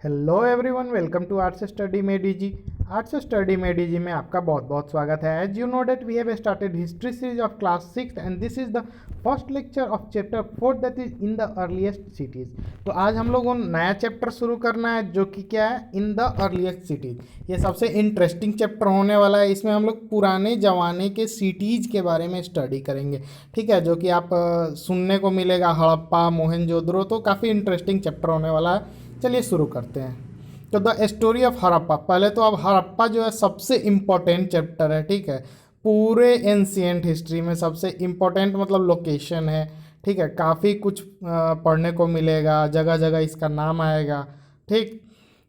Hello everyone, welcome to arts study में DG. Arts study में DG में आपका बहुत बहुत स्वागत है। As you know that we have started history series of class 6 and this is the first lecture of chapter 4 that is in the earliest cities. तो आज हम लोगों को नया चैप्टर शुरू करना है जो कि क्या है, इन द अर्लीस्ट सिटीज़। ये सबसे इंटरेस्टिंग चैप्टर होने वाला है। इसमें हम लोग पुराने ज़माने के सिटीज़ के बारे में स्टडी करेंगे, ठीक है, जो कि आप सुनने को मिलेगा, हड़प्पा, मोहनजोदड़ो। तो काफ़ी इंटरेस्टिंग चैप्टर होने वाला है। चलिए शुरू करते हैं। तो द स्टोरी ऑफ हड़प्पा, पहले तो अब हड़प्पा जो है सबसे इम्पोर्टेंट चैप्टर है, ठीक है। पूरे एंशियंट हिस्ट्री में सबसे इम्पोर्टेंट मतलब लोकेशन है, ठीक है। काफ़ी कुछ पढ़ने को मिलेगा, जगह जगह इसका नाम आएगा, ठीक।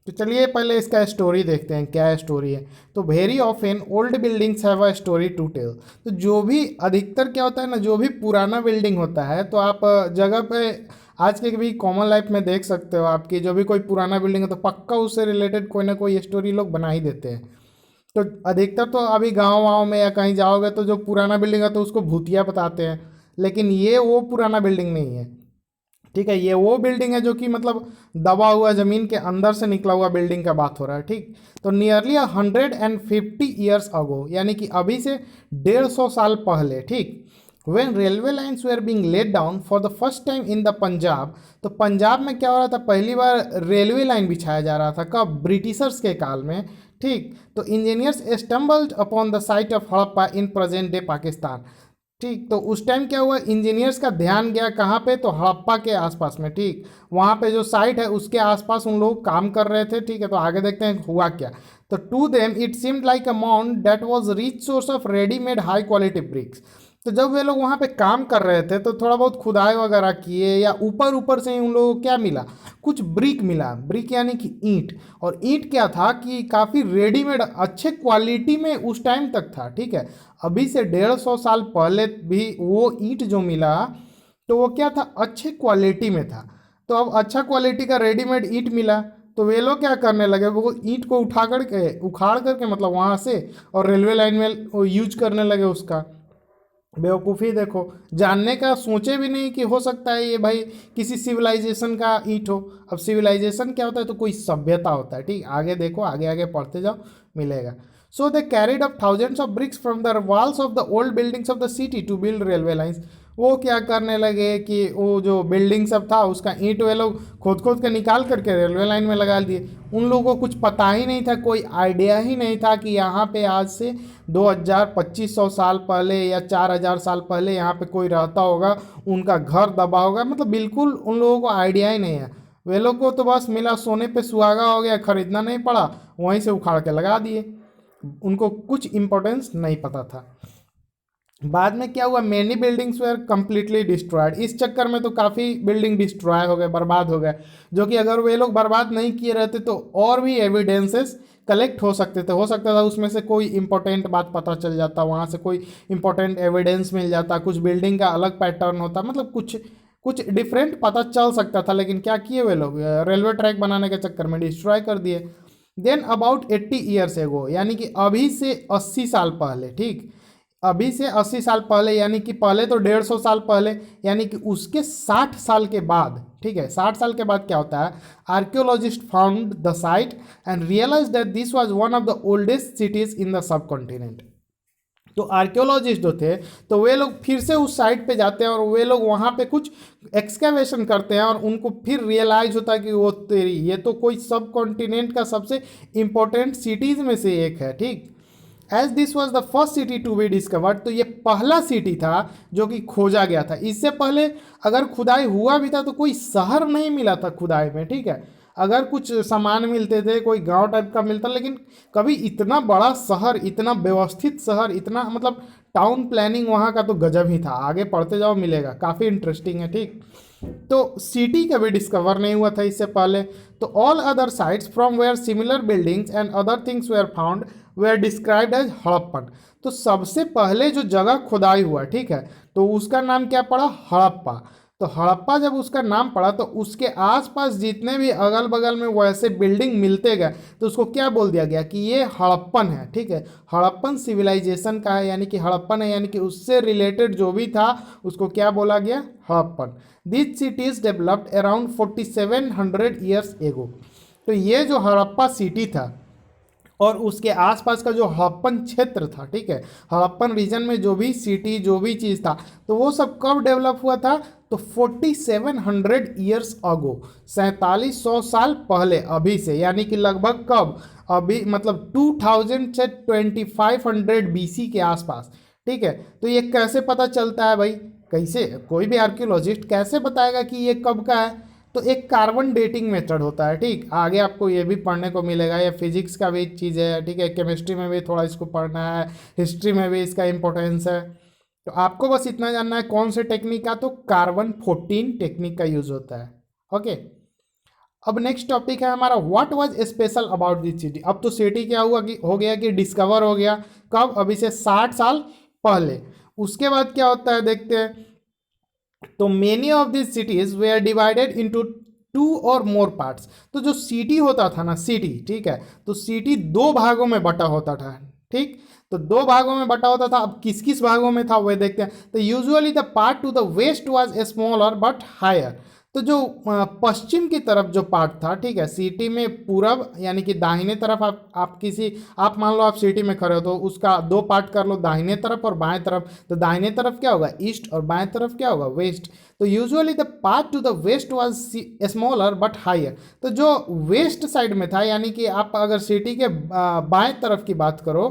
तो चलिए पहले इसका स्टोरी देखते हैं, क्या स्टोरी है। तो very often old buildings have a story to tell. तो जो भी अधिकतर क्या होता है ना, जो भी पुराना बिल्डिंग होता है तो आप जगह पे आज के भी कॉमन लाइफ में देख सकते हो, आपकी जो भी कोई पुराना बिल्डिंग है तो पक्का उससे रिलेटेड कोई ना कोई स्टोरी लोग बना ही देते हैं। तो अधिकतर तो अभी गाँव वाँव में या कहीं जाओगे तो जो पुराना बिल्डिंग है तो उसको भूतिया बताते हैं, लेकिन ये वो पुराना बिल्डिंग नहीं है, ठीक है। ये वो बिल्डिंग है जो कि मतलब दबा हुआ ज़मीन के अंदर से निकला हुआ बिल्डिंग का बात हो रहा है, ठीक। तो नियरली 150 ईयर्स अगो, यानी कि अभी से 150 साल पहले, ठीक, when railway lines were being laid down for the first time in the Punjab. तो पंजाब में क्या हो रहा था, पहली बार रेलवे लाइन बिछाया जा रहा था, कब? ब्रिटिशर्स के काल में, ठीक। तो engineers stumbled upon the site of Harappa in present day Pakistan, ठीक। तो उस टाइम क्या हुआ, इंजीनियर्स का ध्यान गया कहाँ पे, तो हड़प्पा के आसपास में, ठीक। वहाँ पे जो साइट है उसके आसपास उन लोग काम कर रहे थे, ठीक है। तो आगे देखते हैं हुआ क्या। तो to them it seemed like a mound that was rich source of readymade high quality bricks. तो जब वे लोग वहाँ पे काम कर रहे थे तो थोड़ा बहुत खुदाई वगैरह किए, या ऊपर ऊपर से ही उन लोगों को क्या मिला, कुछ ब्रिक मिला। ब्रिक यानी कि ईंट। और ईंट क्या था कि काफ़ी रेडीमेड अच्छे क्वालिटी में उस टाइम तक था, ठीक है। अभी से 150 साल पहले भी वो ईंट जो मिला तो वो क्या था, अच्छे क्वालिटी में था। तो अब अच्छा क्वालिटी का रेडीमेड ईंट मिला तो वे लोग क्या करने लगे, वो ईंट को उखाड़ करके मतलब वहाँ से और रेलवे लाइन में वो यूज करने लगे उसका। बेवकूफ़ी देखो, जानने का सोचे भी नहीं कि हो सकता है ये भाई किसी सिविलाइजेशन का ईंट हो। अब सिविलाइजेशन क्या होता है, तो कोई सभ्यता होता है, ठीक। आगे देखो, आगे आगे पढ़ते जाओ, मिलेगा। So they carried up thousands of bricks from the walls of the old buildings of the city to build railway lines. वो क्या करने लगे कि वो जो बिल्डिंग सब था उसका ईंट वे लोग खोद खोद के निकाल करके रेलवे लाइन में लगा दिए। उन लोगों को कुछ पता ही नहीं था, कोई आइडिया ही नहीं था कि यहाँ पे आज से 2000-2500 साल पहले या 4000 साल पहले यहाँ पे कोई रहता होगा, उनका घर दबा होगा। मतलब बिल्कुल उन लोगों को आइडिया ही नहीं है। वे लोग को तो बस मिला सोने पे सुहागा हो गया, खरीदना नहीं पड़ा, वहीं से उखाड़ के लगा दिए। उनको कुछ इम्पोर्टेंस नहीं पता था। बाद में क्या हुआ, many buildings were completely destroyed. इस चक्कर में तो काफ़ी बिल्डिंग डिस्ट्रॉय हो गए, बर्बाद हो गए, जो कि अगर वे लोग बर्बाद नहीं किए रहते तो और भी एविडेंसेस कलेक्ट हो सकते थे। हो सकता था उसमें से कोई इंपॉर्टेंट बात पता चल जाता, वहाँ से कोई इंपॉर्टेंट एविडेंस मिल जाता, कुछ बिल्डिंग का अलग पैटर्न होता, मतलब कुछ कुछ डिफरेंट पता चल सकता था। लेकिन क्या किए वे लोग, रेलवे ट्रैक बनाने के चक्कर में डिस्ट्रॉय कर दिए। देन अबाउट 80 ईयर्स एगो, यानी कि अभी से 80 साल पहले, ठीक। अभी से 80 साल पहले, यानी कि पहले तो 150 साल पहले, यानी कि उसके 60 साल के बाद, ठीक है। 60 साल के बाद क्या होता है, archaeologist found the site and realise that this was one of the oldest cities in the subcontinent. तो आर्कियोलॉजिस्ट जो थे तो वे लोग फिर से उस साइट पे जाते हैं और वे लोग वहाँ पे कुछ एक्सकेवेशन करते हैं और उनको फिर रियलाइज होता है कि वो तेरी ये तो कोई सब कॉन्टिनेंट का सबसे इम्पोर्टेंट सिटीज़ में से एक है, ठीक। As this was the first city to be discovered, तो ये पहला सिटी था जो कि खोजा गया था। इससे पहले अगर खुदाई हुआ भी था तो कोई शहर नहीं मिला था खुदाई में, ठीक है। अगर कुछ सामान मिलते थे, कोई गांव टाइप का मिलता, लेकिन कभी इतना बड़ा शहर, इतना व्यवस्थित शहर, इतना मतलब टाउन प्लानिंग वहाँ का तो गजब ही था। आगे पढ़ते जाओ, मिलेगा, काफ़ी इंटरेस्टिंग है, ठीक। तो सिटी कभी डिस्कवर नहीं हुआ था इससे पहले। तो all other sites from where similar buildings and other things were found were described as Harappan. तो सबसे पहले जो जगह खुदाई हुआ, ठीक है, तो उसका नाम क्या पड़ा, हड़प्पा। तो हड़प्पा जब उसका नाम पड़ा तो उसके आसपास जितने भी अगल बगल में वैसे बिल्डिंग मिलते गए तो उसको क्या बोल दिया गया कि ये हड़प्पन है, ठीक है। हड़प्पन सिविलाइजेशन का है, यानी कि हड़प्पन है, यानी कि उससे रिलेटेड जो भी था उसको क्या बोला गया, Harappan. This cities developed around 4700 years ago. तो ये जो हड़प्पा सिटी था और उसके आसपास का जो हड़प्पन क्षेत्र था, ठीक है, हड़प्पन रीजन में जो भी सिटी जो भी चीज़ था, तो वो सब कब डेवलप हुआ था? तो 4700 ईयर्स अगो, 4700 साल पहले, अभी से, यानी कि लगभग कब? अभी मतलब 2000 से 2500 बीसी के आसपास, ठीक है। तो ये कैसे पता चलता है भाई? कैसे कोई भी आर्कियोलॉजिस्ट कैसे बताएगा कि ये कब का है? तो एक कार्बन डेटिंग मेथड होता है, ठीक, आगे आपको ये भी पढ़ने को मिलेगा, ये फिजिक्स का भी चीज़ है, ठीक है, केमिस्ट्री में भी थोड़ा इसको पढ़ना है, हिस्ट्री में भी इसका इंपॉर्टेंस है। तो आपको बस इतना जानना है कौन से टेक्निक का, तो कार्बन 14 टेक्निक का यूज होता है। ओके, अब नेक्स्ट टॉपिक है हमारा what was special about this city. अब तो सिटी क्या हुआ कि हो गया कि डिस्कवर हो गया, कब? अभी से 60 साल पहले। उसके बाद क्या होता है देखते हैं। तो many of this cities they are divided into 2 और मोर पार्ट्स। तो जो सिटी होता था ना, सिटी, ठीक है, तो सिटी 2 भागों में बटा होता था, ठीक, तो 2 भागों में बटा होता था। अब किस किस भागों में था वो देखते हैं। तो usually the part to the west was smaller but higher. तो जो पश्चिम की तरफ जो पार्ट था, ठीक है, सिटी में पूरब यानी कि दाहिने तरफ, आप मान लो आप सिटी में खड़े हो तो उसका 2 पार्ट कर लो, दाहिने तरफ और बाएं तरफ। तो दाहिने तरफ क्या होगा? ईस्ट, और बाएं तरफ क्या होगा? वेस्ट। तो usually the part to the west was smaller but higher. तो जो वेस्ट साइड में था, यानी कि आप अगर सिटी के बाएं तरफ की बात करो,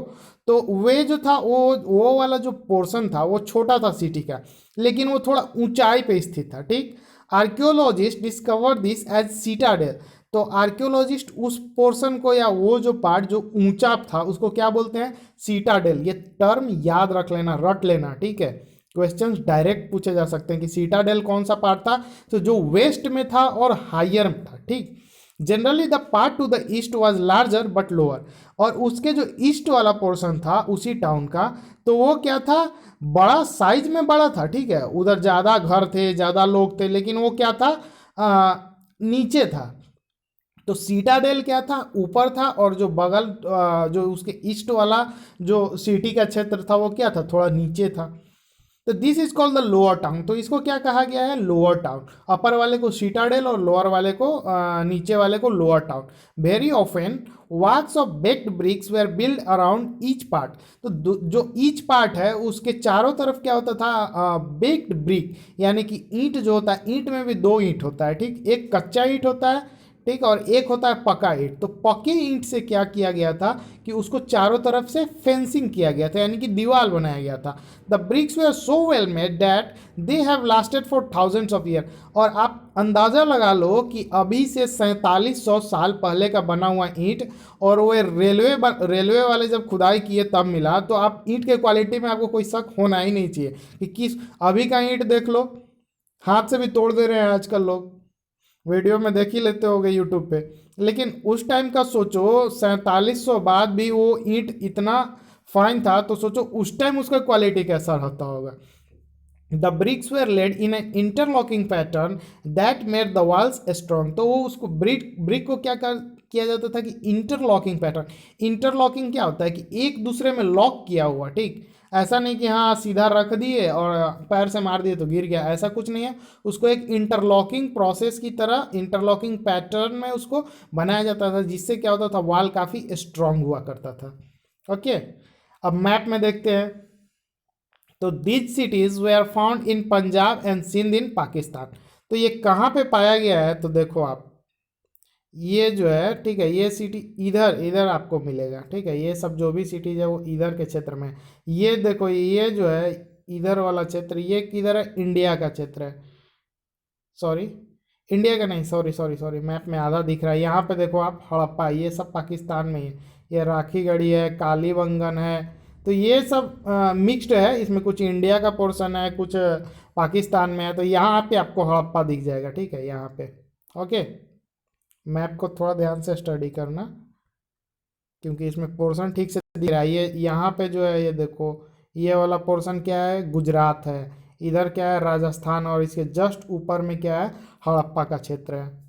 तो वे जो था वो वाला जो पोर्शन था वो छोटा था सिटी का, लेकिन वो थोड़ा ऊंचाई पे स्थित था, ठीक। Archaeologist discover this as citadel. तो आर्कियोलॉजिस्ट उस पोर्शन को या वो जो पार्ट जो ऊंचा था उसको क्या बोलते हैं? सीटाडेल। ये टर्म याद रख लेना, रट लेना, ठीक है। क्वेश्चंस डायरेक्ट पूछे जा सकते हैं कि सीटाडेल कौन सा पार्ट था? तो जो वेस्ट में था और हायर में था, ठीक। Generally the part to the east was larger but lower. और उसके जो ईस्ट वाला पोर्शन था उसी टाउन का, तो वो क्या था? बड़ा, साइज में बड़ा था, ठीक है, उधर ज़्यादा घर थे, ज़्यादा लोग थे, लेकिन वो क्या था? नीचे था। तो सीटाडेल क्या था? ऊपर था, और जो बगल जो उसके ईस्ट वाला जो सिटी का क्षेत्र था वो क्या था? थोड़ा नीचे था। तो this is called the lower town. तो इसको क्या कहा गया है? Lower town. अपर वाले को सीटाडेल और लोअर वाले को नीचे वाले को lower town. Very often works of baked bricks were build around each part. तो जो ईच पार्ट है उसके चारों तरफ क्या होता था? बेक्ड ब्रिक, यानी कि ईंट जो होता है, ईंट में भी 2 ईंट होता है, ठीक, एक कच्चा ईंट होता है, ठीक, और एक होता है पका ईंट। तो पके ईंट से क्या किया गया था कि उसको चारों तरफ से फेंसिंग किया गया था, यानी कि दीवार बनाया गया था। The bricks they are so well made that they have lasted for thousands of year. और आप अंदाज़ा लगा लो कि अभी से 4700 साल पहले का बना हुआ ईंट, और वो रेलवे वाले जब खुदाई किए तब मिला। तो आप ईंट के क्वालिटी में आपको कोई शक होना ही नहीं चाहिए कि किस, अभी का ईंट देख लो, हाथ से भी तोड़ दे रहे हैं आजकल लोग, वीडियो में देख ही लेते होगे यूट्यूब पे। लेकिन उस टाइम का सोचो, 4700 बाद भी वो ईंट इतना फाइन था, तो सोचो उस टाइम उसका क्वालिटी कैसा रहता होगा। The bricks were laid in an interlocking pattern that made the walls strong. तो वो उसको ब्रिक को क्या किया जाता था कि इंटरलॉकिंग पैटर्न। इंटरलॉकिंग क्या होता है कि एक दूसरे में लॉक किया हुआ, ठीक, ऐसा नहीं कि हाँ सीधा रख दिए और पैर से मार दिए तो गिर गया, ऐसा कुछ नहीं है। उसको एक इंटरलॉकिंग प्रोसेस की तरह, इंटरलॉकिंग पैटर्न में उसको बनाया जाता था, जिससे क्या होता था? वॉल काफ़ी स्ट्रांग हुआ करता था। ओके, अब मैप में देखते हैं। तो these cities they are found in Punjab and Sindh in Pakistan. तो ये कहाँ पे पाया गया है? तो देखो आप, ये जो है, ठीक है, ये सिटी इधर इधर आपको मिलेगा, ठीक है, ये सब जो भी सिटीज है वो इधर के क्षेत्र में। ये देखो, ये जो है इधर वाला क्षेत्र, ये किधर है? इंडिया का क्षेत्र है, सॉरी, इंडिया का नहीं, सॉरी सॉरी सॉरी, मैप में आधा दिख रहा है। यहाँ पे देखो आप, हड़प्पा, ये सब पाकिस्तान में ही है। ये राखीगढ़ी है, कालीबंगन है, तो ये सब मिक्स्ड है, इसमें कुछ इंडिया का पोर्शन है, कुछ पाकिस्तान में है। तो यहाँ पे आपको हड़प्पा दिख जाएगा, ठीक है, यहाँ पे। ओके, मैप को थोड़ा ध्यान से स्टडी करना, क्योंकि इसमें पोर्शन ठीक से दिख रहा है। ये यहाँ पे जो है, ये देखो, ये वाला पोर्शन क्या है? गुजरात है। इधर क्या है? राजस्थान। और इसके जस्ट ऊपर में क्या है? हड़प्पा का क्षेत्र है।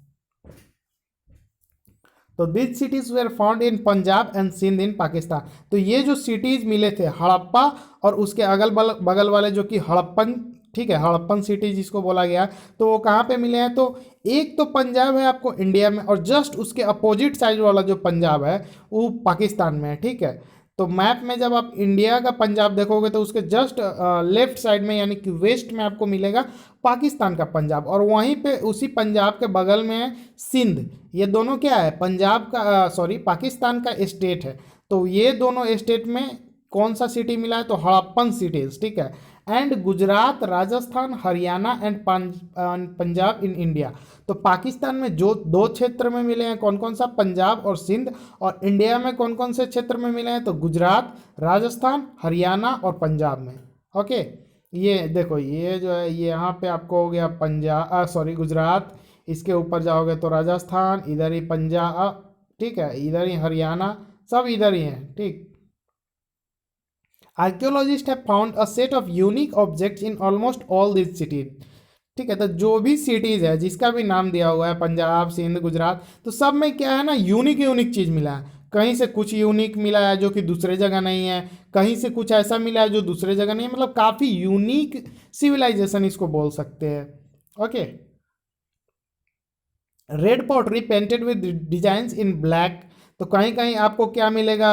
तो this cities were found in Punjab and Sindh in Pakistan. तो ये जो सिटीज मिले थे, हड़प्पा और उसके अगल बगल वाले जो कि हड़प्पन ठीक है, हड़प्पन सिटी जिसको बोला गया, तो वो कहाँ पे मिले हैं? तो एक तो पंजाब है आपको इंडिया में, और जस्ट उसके अपोजिट साइड वाला जो पंजाब है वो पाकिस्तान में है। ठीक है, तो मैप में जब आप इंडिया का पंजाब देखोगे तो उसके जस्ट लेफ्ट साइड में यानी कि वेस्ट में आपको मिलेगा पाकिस्तान का पंजाब, और वहीं पे उसी पंजाब के बगल में है सिंध। ये दोनों क्या है? पंजाब का सॉरी पाकिस्तान का स्टेट है। तो ये दोनों स्टेट में कौन सा सिटी मिला है? तो हड़प्पन सिटीज। ठीक है, and Gujarat, Rajasthan, Haryana and Punjab in India. तो पाकिस्तान में जो दो क्षेत्र में मिले हैं, कौन कौन सा? पंजाब और सिंध। और इंडिया में कौन कौन से क्षेत्र में मिले हैं? तो गुजरात, राजस्थान, हरियाणा और पंजाब में। ओके, ये देखो, ये जो है ये यहाँ पे आपको हो गया पंजाब सॉरी गुजरात, इसके ऊपर जाओगे तो राजस्थान, इधर ही पंजाब, ठीक है, इधर ही हरियाणा, सब इधर ही है। ठीक, archaeologist have found a set of unique objects in almost all this cities. ठीक है, तो जो भी सिटीज है जिसका भी नाम दिया हुआ है, पंजाब, सिंध, गुजरात, तो सब में क्या है ना, यूनिक यूनिक चीज़ मिला है। कहीं से कुछ यूनिक मिला है जो कि दूसरे जगह नहीं है, कहीं से कुछ ऐसा मिला है जो दूसरे जगह नहीं है, मतलब काफ़ी यूनिक सिविलाइजेशन इसको बोल सकते हैं। Okay, red pottery painted with designs in black. तो कहीं कहीं आपको क्या मिलेगा,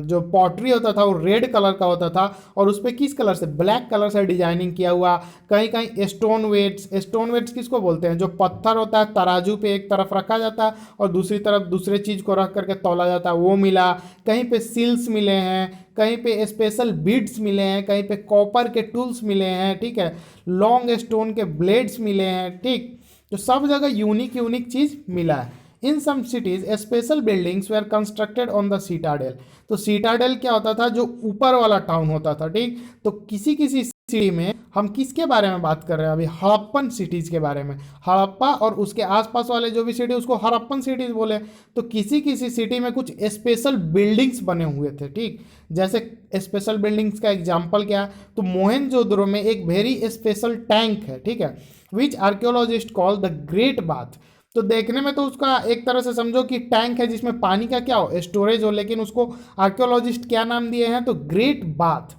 जो पॉटरी होता था वो रेड कलर का होता था, और उस पर किस कलर से? ब्लैक कलर से डिजाइनिंग किया हुआ। कहीं कहीं स्टोन वेट्स, स्टोन वेट्स किसको बोलते हैं? जो पत्थर होता है तराजू पे एक तरफ रखा जाता है और दूसरी तरफ दूसरे चीज़ को रख करके तौला जाता है, वो मिला। कहीं पे सील्स मिले हैं, कहीं पे स्पेशल बीड्स मिले हैं, कहीं पे कॉपर के टूल्स मिले हैं। ठीक है, लॉन्ग स्टोन के ब्लेड्स मिले हैं। ठीक, तो सब जगह यूनिक यूनिक चीज़ मिला है। In some cities special buildings were constructed on the citadel. तो सीटाडेल क्या होता था? जो ऊपर वाला टाउन होता था। ठीक, तो किसी किसी सिटी में, हम किसके बारे में बात कर रहे हैं अभी? हड़प्पन सिटीज के बारे में। हड़प्पा और उसके आसपास वाले जो भी सिटी उसको हड़प्पन सिटीज बोले। तो किसी किसी सिटी में कुछ स्पेशल बिल्डिंग्स बने हुए थे। ठीक, जैसे स्पेशल बिल्डिंग्स का एग्जाम्पल क्या है? तो मोहनजोदड़ो में एक वेरी स्पेशल टैंक है। ठीक है, which archaeologist call the great bath. तो देखने में तो उसका एक तरह से समझो कि टैंक है जिसमें पानी का क्या हो, स्टोरेज हो, लेकिन उसको आर्कियोलॉजिस्ट क्या नाम दिए हैं? तो ग्रेट बाथ।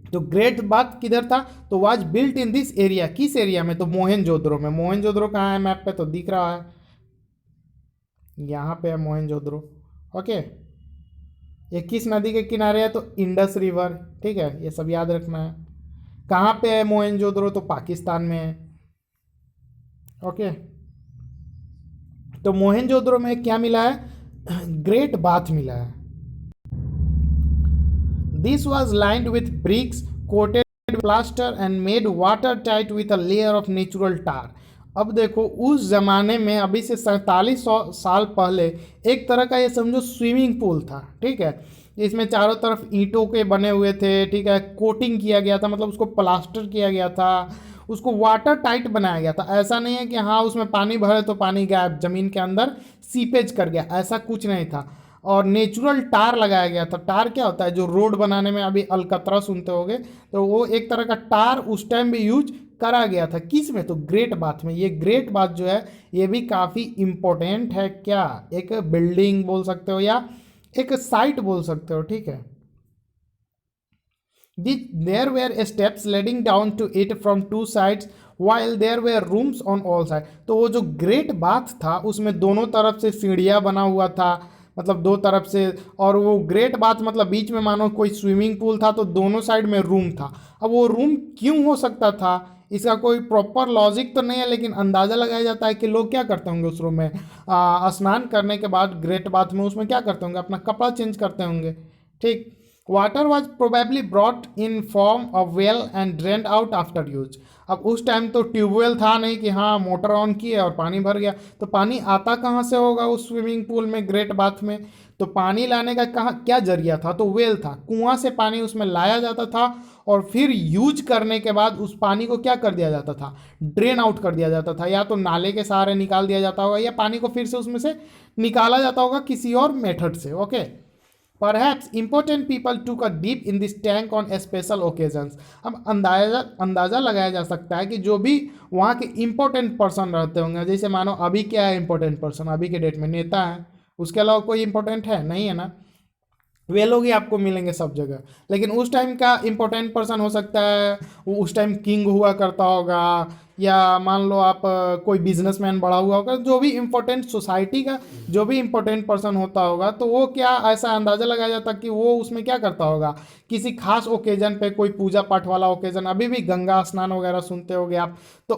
तो ग्रेट बाथ किधर था? तो was built in this area. किस एरिया में? तो मोहनजोदड़ो में। मोहनजोदड़ो कहाँ है? मैप पे तो दिख रहा है, यहाँ पे है मोहनजोदड़ो। ओके, ये किस नदी के किनारे है? तो इंडस रिवर। ठीक है, ये सब याद रखना है। कहाँ पे है मोहनजोदड़ो? तो पाकिस्तान में है। ओके, तो मोहनजोदड़ो में क्या मिला है? ग्रेट बाथ मिला है। This was lined with bricks coated plaster and made water tight with a layer of natural tar. अब देखो, उस जमाने में अभी से 4700 साल पहले एक तरह का ये समझो स्विमिंग पूल था। ठीक है, इसमें चारों तरफ ईंटों के बने हुए थे। ठीक है, कोटिंग किया गया था, मतलब उसको प्लास्टर किया गया था, उसको वाटर टाइट बनाया गया था। ऐसा नहीं है कि हाँ उसमें पानी भरे तो पानी गायब, जमीन के अंदर सीपेज कर गया, ऐसा कुछ नहीं था। और नेचुरल टार लगाया गया था। टार क्या होता है? जो रोड बनाने में अभी अलकतरा सुनते होगे, तो वो एक तरह का टार उस टाइम भी यूज करा गया था। किस में? तो ग्रेट बाथ में। ये ग्रेट बाथ जो है ये भी काफ़ी इम्पोर्टेंट है। क्या? एक बिल्डिंग बोल सकते हो या एक साइट बोल सकते हो। ठीक है, there were steps leading down to it from two sides while there were rooms on all sides। तो वो जो ग्रेट बाथ था उसमें दोनों तरफ से सीढ़ियाँ बना हुआ था, मतलब दो तरफ से। और वो ग्रेट बाथ मतलब बीच में मानो कोई स्विमिंग पूल था, तो दोनों साइड में रूम था। अब वो रूम क्यों हो सकता था, इसका कोई प्रॉपर लॉजिक तो नहीं है, लेकिन अंदाज़ा लगाया जाता है कि लोग क्या करते होंगे उस रूम में, स्नान करने के बाद ग्रेट बाथ में उसमें क्या करते होंगे? अपना कपड़ा चेंज करते होंगे। ठीक, water was probably brought in form of well and drained out after use. अब उस टाइम तो ट्यूबवेल था नहीं कि हाँ मोटर ऑन किए और पानी भर गया, तो पानी आता कहाँ से होगा उस स्विमिंग पूल में, ग्रेट बाथ में? तो पानी लाने का कहाँ क्या जरिया था? तो वेल था, कुआं से पानी उसमें लाया जाता था, और फिर यूज करने के बाद उस पानी को क्या कर दिया जाता था? ड्रेन आउट कर दिया जाता था, या तो नाले के सहारे निकाल दिया जाता होगा, या पानी को फिर से उसमें से निकाला जाता होगा किसी और मेथड से। Okay, Perhaps important people took a dip in this tank on special occasions। अब अंदाज़ा लगाया जा सकता है कि जो भी वहाँ के इम्पोर्टेंट पर्सन रहते होंगे, जैसे मानो अभी क्या है इम्पोर्टेंट पर्सन, अभी के डेट में नेता है, उसके अलावा कोई इम्पोर्टेंट है नहीं, है ना? वे लोग ही आपको मिलेंगे सब जगह। लेकिन उस टाइम का इम्पोर्टेंट पर्सन हो सकता है, वो उस टाइम किंग हुआ करता होगा, या मान लो आप कोई बिजनेसमैन बड़ा हुआ होगा, जो भी इम्पोर्टेंट सोसाइटी का जो भी इम्पोर्टेंट पर्सन होता होगा, तो वो क्या ऐसा अंदाज़ा लगाया जाता कि वो उसमें क्या करता होगा, किसी खास ओकेजन पे, कोई पूजा पाठ वाला ओकेजन, अभी भी गंगा स्नान वगैरह सुनते होगे आप, तो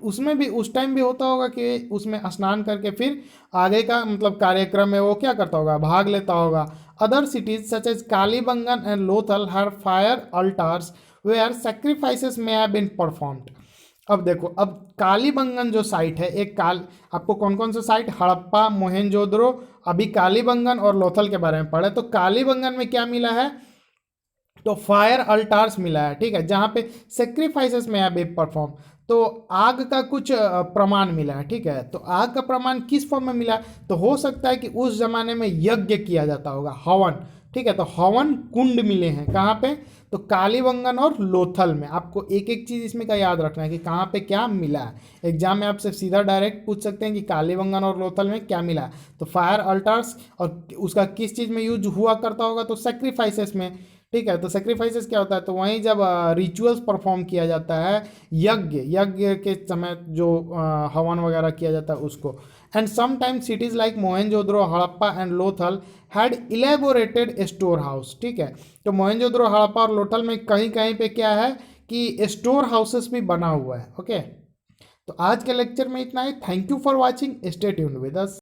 उसमें भी उस टाइम भी होता होगा कि उसमें स्नान करके फिर आगे का मतलब कार्यक्रम में वो क्या करता होगा, भाग लेता होगा। Other cities such as Kalibangan and Lothal have fire altars where sacrifices may have been performed. अब देखो, अब कालीबंगन जो साइट है, एक काल आपको कौन कौन सा साइट, हड़प्पा, मोहनजोदड़ो, अभी कालीबंगन और लोथल के बारे में पढ़े। तो कालीबंगन में क्या मिला है, तो फायर अल्टार्स मिला है, ठीक है, जहाँ पे सेक्रीफाइसेस में है परफॉर्म। तो आग का कुछ प्रमाण मिला है, ठीक है। तो आग का प्रमाण किस फॉर्म में मिला, तो हो सकता है कि उस जमाने में यज्ञ किया जाता होगा, हवन, ठीक है। तो हवन कुंड मिले हैं कहाँ पे, तो कालीबंगन और लोथल में। आपको एक एक चीज़ इसमें का याद रखना है कि कहाँ पे क्या मिला है। एग्जाम में आपसे सीधा डायरेक्ट पूछ सकते हैं कि कालीबंगन और लोथल में क्या मिला है, तो फायर अल्टार्स, और उसका किस चीज़ में यूज हुआ करता होगा, तो सेक्रीफाइसेस में, ठीक है। तो सेक्रीफाइसेस क्या होता है, तो वहीं जब रिचुअल्स परफॉर्म किया जाता है, यज्ञ यज्ञ के समय जो हवन वगैरह किया जाता है उसको। And sometimes cities like Mohenjodaro, Harappa and Lothal had elaborated store house, ठीक है। तो मोहनजोदड़ो, हड़प्पा और लोथल में कहीं कहीं पे क्या है कि स्टोर हाउसेस भी बना हुआ है। ओके, तो आज के लेक्चर में इतना ही। Thank you for watching, stay tuned with us.